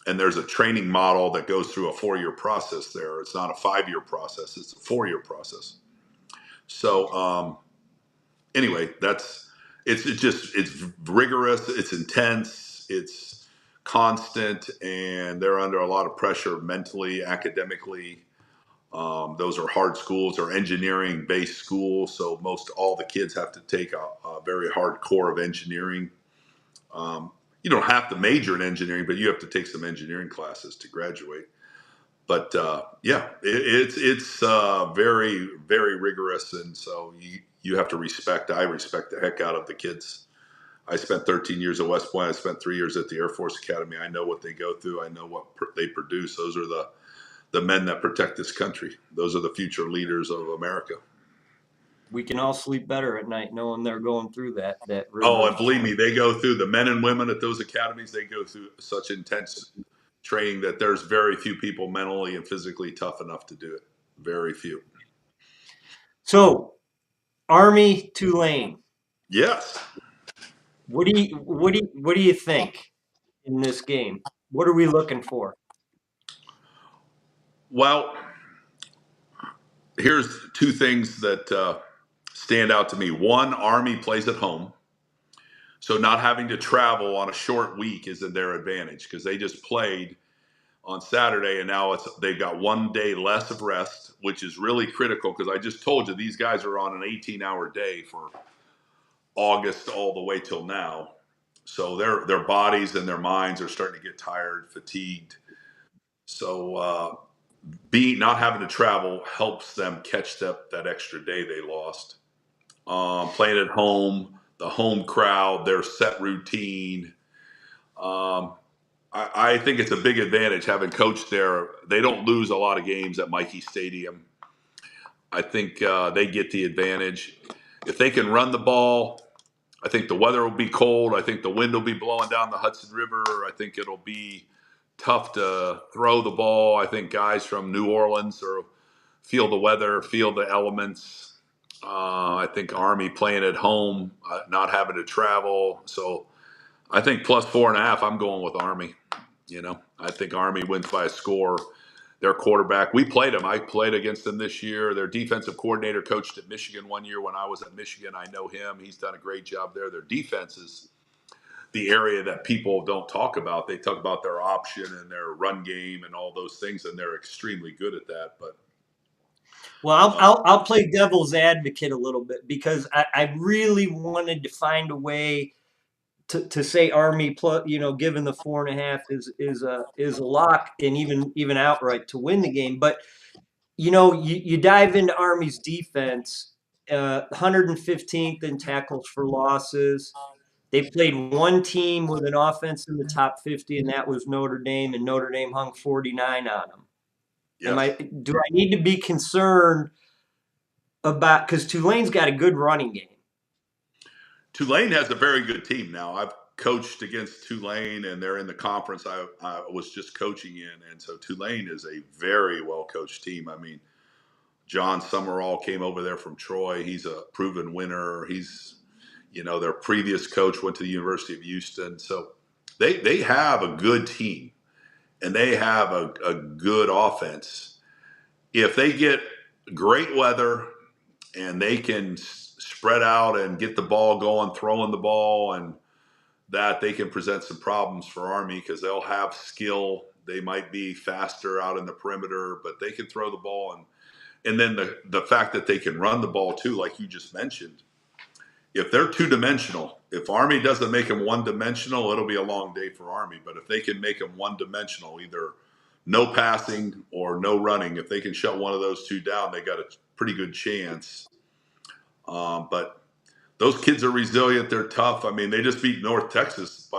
And there's a training model that goes through a 4-year process there. It's not a 5-year process. It's a 4-year process. So anyway, it's rigorous. It's intense. It's constant. And they're under a lot of pressure mentally, academically. Those are hard schools or engineering-based schools. So all the kids have to take a very hard core of engineering. You don't have to major in engineering, but you have to take some engineering classes to graduate. But it's very, very rigorous, and so you have to respect. I respect the heck out of the kids. I spent 13 years at West Point. I spent 3 years at the Air Force Academy. I know what they go through. I know what they produce. Those are the men that protect this country. Those are the future leaders of America. We can all sleep better at night knowing they're going through that. Oh, and believe me, they go through, the men and women at those academies, they go through such intense training that there's very few people mentally and physically tough enough to do it. Very few. So, Army Tulane. Yes. What do you think in this game? What are we looking for? Well, here's 2 things that stand out to me. One, Army plays at home. So not having to travel on a short week is in their advantage, because they just played on Saturday, and now they've got 1 day less of rest, which is really critical, because I just told you these guys are on an 18-hour day for August all the way till now. So their bodies and their minds are starting to get tired, fatigued. So not having to travel helps them catch that extra day they lost. Playing at home, the home crowd, their set routine. I think it's a big advantage having coached there. They don't lose a lot of games at Michie Stadium. I think they get the advantage. If they can run the ball, I think the weather will be cold. I think the wind will be blowing down the Hudson River. I think it'll be tough to throw the ball. I think guys from New Orleans feel the weather, feel the elements. I think Army playing at home, not having to travel. So I think plus 4.5. I'm going with Army. I think Army wins by a score. Their quarterback, we played them. I played against them this year. Their defensive coordinator coached at Michigan one year when I was at Michigan. I know him. He's done a great job there. Their defense is the area that people don't talk about. They talk about their option and their run game and all those things, and they're extremely good at that. But Well, I'll play devil's advocate a little bit because I really wanted to find a way to say Army plus, given the 4.5 is a lock and even outright to win the game. But you dive into Army's defense, 115th in tackles for losses. They played one team with an offense in the top 50, and that was Notre Dame, and Notre Dame hung 49 on them. yes, Do I need to be concerned about, because Tulane's got a good running game? Tulane has a very good team now. I've coached against Tulane, and they're in the conference I was just coaching in, and so Tulane is a very well coached team. I mean, John Summerall came over there from Troy. He's a proven winner. Their previous coach went to the University of Houston. So they have a good team and they have a good offense. If they get great weather and they can spread out and get the ball going, throwing the ball, and that they can present some problems for Army because they'll have skill. They might be faster out in the perimeter, but they can throw the ball. And then the fact that they can run the ball too, like you just mentioned. If they're two-dimensional, if Army doesn't make them one-dimensional, it'll be a long day for Army. But if they can make them one-dimensional, either no passing or no running, if they can shut one of those two down, they got a pretty good chance. But those kids are resilient. They're tough. I mean, they just beat North Texas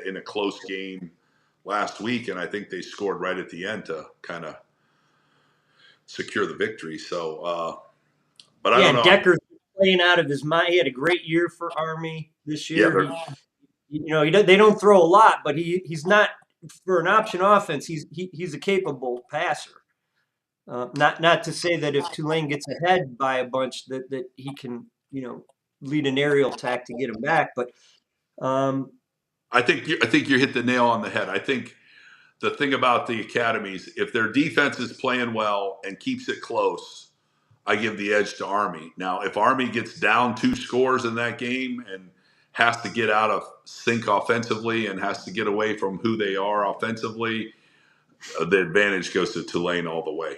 in a close game last week, and I think they scored right at the end to kind of secure the victory. So, but I don't know. Decker's playing out of his mind. He had a great year for Army this Yeah, year. They don't throw a lot, but he's not, for an option offense. He's a capable passer. Not to say that if Tulane gets ahead by a bunch that he can lead an aerial attack to get him back. But I think you hit the nail on the head. I think the thing about the academies, if their defense is playing well and keeps it close, I give the edge to Army. Now, if Army gets down 2 scores in that game and has to get out of sync offensively and has to get away from who they are offensively, the advantage goes to Tulane all the way.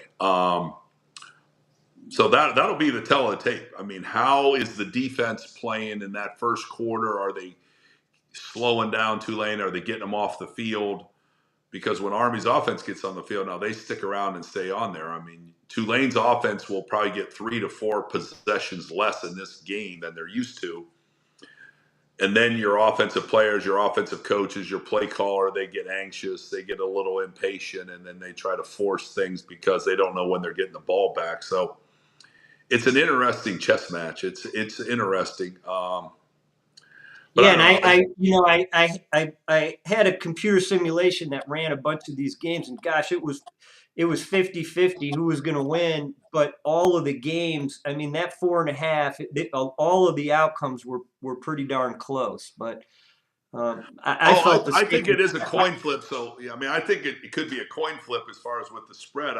So that'll be the tell of the tape. I mean, how is the defense playing in that first quarter? Are they slowing down Tulane? Are they getting them off the field? Because when Army's offense gets on the field, now they stick around and stay on there. I mean, Tulane's offense will probably get 3 to 4 possessions less in this game than they're used to. And then your offensive players, your offensive coaches, your play caller, they get anxious, they get a little impatient, and then they try to force things because they don't know when they're getting the ball back. So it's an interesting chess match. It's interesting. But yeah, I and don't know. I had a computer simulation that ran a bunch of these games, and gosh, it was 50-50 who was going to win. But all of the games, I mean, that 4.5, all of the outcomes were pretty darn close. But I felt the I same. think it is a coin flip. So, yeah, I mean, I think it could be a coin flip as far as with the spread.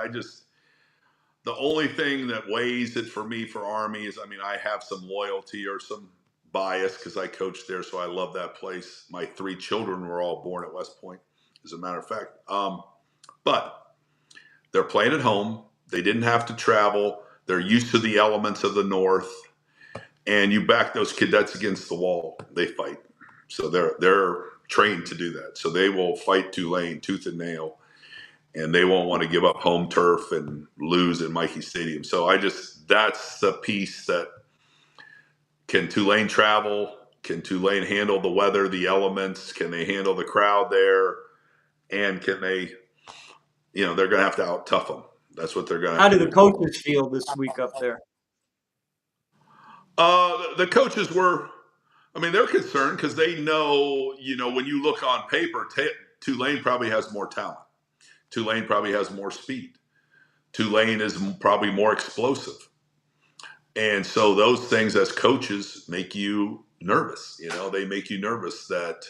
The only thing that weighs it for me for Army is, I mean, I have some loyalty or some bias because I coached there, so I love that place. My 3 children were all born at West Point, as a matter of fact. But they're playing at home. They didn't have to travel. They're used to the elements of the North. And you back those cadets against the wall, they fight. So they're trained to do that. So they will fight Tulane tooth and nail, and they won't want to give up home turf and lose in Mikey Stadium. So that's the piece that can Tulane travel? Can Tulane handle the weather, the elements? Can they handle the crowd there? And can they, they're going to have to out-tough them. That's what they're going to How have to did do. the coaches feel this week up there? The coaches were I mean, they're concerned because they know, when you look on paper, Tulane probably has more talent. Tulane probably has more speed. Tulane is probably more explosive. And so those things as coaches make you nervous. They make you nervous that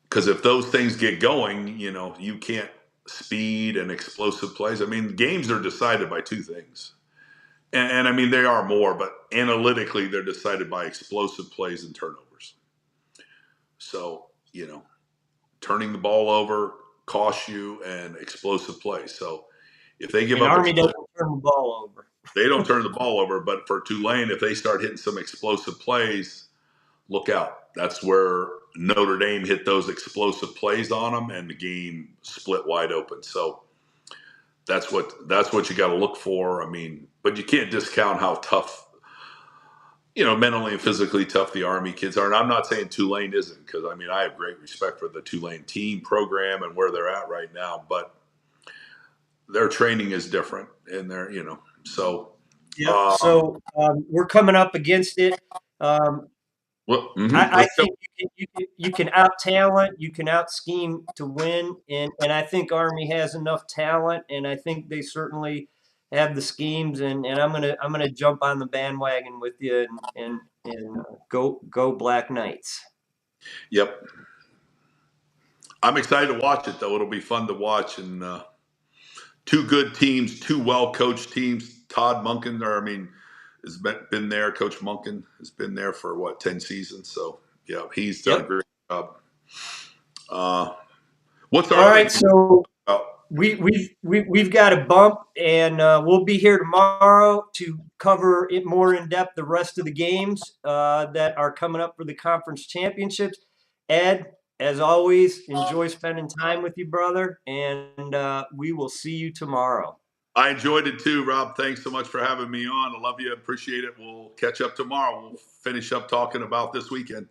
because if those things get going, you can't speed and explosive plays. I mean, games are decided by two things. And I mean, they are more, but analytically, they're decided by explosive plays and turnovers. So, turning the ball over costs you and explosive plays. So if they give And up, Army doesn't turn the ball over. they don't turn the ball over. But for Tulane, if they start hitting some explosive plays, look out. That's where Notre Dame hit those explosive plays on them, and the game split wide open. So that's what you got to look for. I mean, but you can't discount how tough, mentally and physically tough the Army kids are. And I'm not saying Tulane isn't, because I mean I have great respect for the Tulane team program and where they're at right now, but their training is different, and they're so. Yep. So we're coming up against it. I Let's go. think you can out talent, you can out scheme to win, and I think Army has enough talent, and I think they certainly have the schemes, and I'm gonna jump on the bandwagon with you and go Black Knights. Yep, I'm excited to watch it though. It'll be fun to watch, and two good teams, two well coached teams. Todd Monken, has been there. Coach Monken has been there for 10 seasons. So yeah, he's done a Yep. great job. What's All our other right, game so about? we've got a bump, and we'll be here tomorrow to cover it more in depth. The rest of the games that are coming up for the conference championships. Ed, as always, enjoy spending time with you, brother, and we will see you tomorrow. I enjoyed it too, Rob. Thanks so much for having me on. I love you. Appreciate it. We'll catch up tomorrow. We'll finish up talking about this weekend.